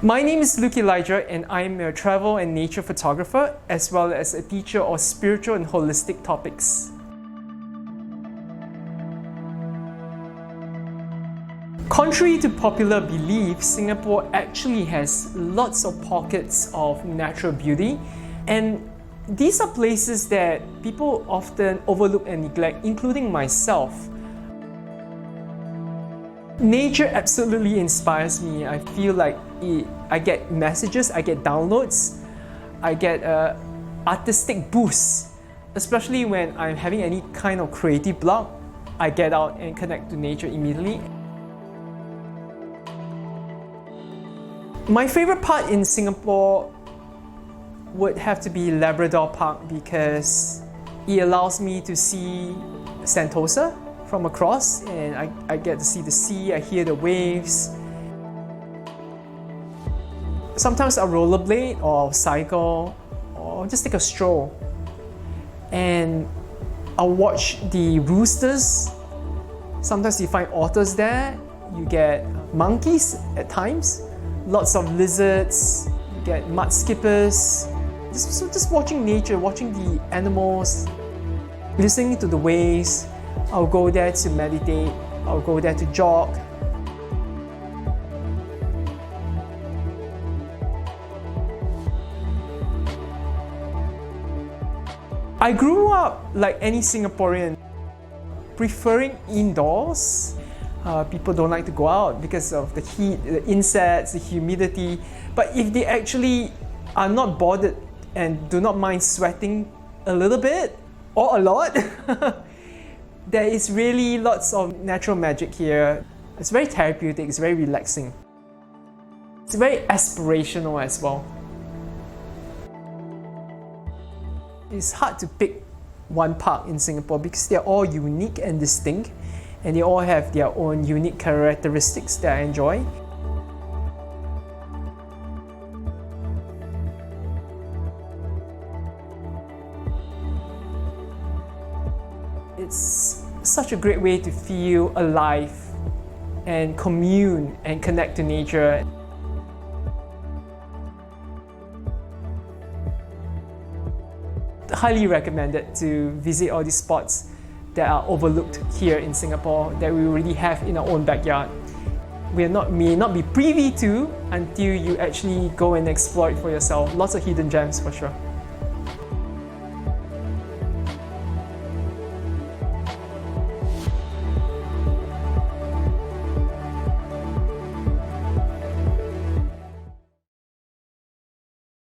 My name is Luke Elijah and I'm a travel and nature photographer as well as a teacher of spiritual and holistic topics. Contrary to popular belief, Singapore actually has lots of pockets of natural beauty, and these are places that people often overlook and neglect, including myself. Nature absolutely inspires me. I feel like I get messages, I get downloads, I get artistic boosts, especially when I'm having any kind of creative block. I get out and connect to nature immediately. My favorite part in Singapore would have to be Labrador Park because it allows me to see Sentosa from across, and I get to see the sea, I hear the waves. Sometimes I'll rollerblade or cycle or just take a stroll, and I'll watch the roosters. Sometimes you find otters there, you get monkeys at times, lots of lizards, you get mud skippers. Just watching nature, watching the animals, listening to the waves. I'll go there to meditate, I'll go there to jog. I grew up like any Singaporean, preferring indoors. People don't like to go out because of the heat, the insects, the humidity. But if they actually are not bothered and do not mind sweating a little bit or a lot, there is really lots of natural magic here. It's very therapeutic, it's very relaxing. It's very aspirational as well. It's hard to pick one park in Singapore because they're all unique and distinct, and they all have their own unique characteristics that I enjoy. It's such a great way to feel alive and commune and connect to nature. Highly recommended to visit all these spots that are overlooked here in Singapore that we already have in our own backyard. We may not be privy to until you actually go and explore it for yourself. Lots of hidden gems for sure.